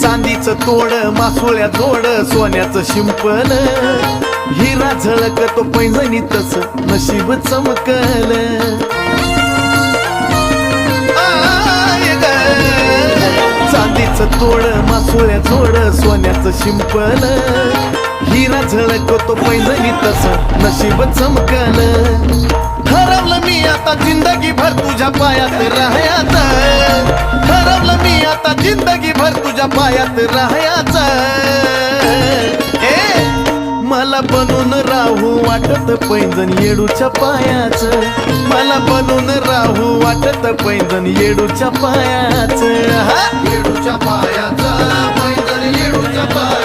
चांदीचं तोड मासोळ्या जोड सोन्याचं शिंपल हिरा झळकतो पैंजणी तस नशीब चमकल चांदीचं तोड मासोळ्या जोड सोन्याचं शिंपल हिरा झळकतो पैंजणी तस नशीब चमकल ठरवलं मी आता जिंदगी भर तुझ्या पायात राहायचं ठरवलं मी आता जिंदगी भर तुझ्या पायात राहायचं मला बनून राहू वाटत पैंजण येडूच्या पायाचं मला बनून राहू वाटत पैंजण येडूच्या पायाचं येडूच्या पायाचं पैंजण येडूच्या पायाचं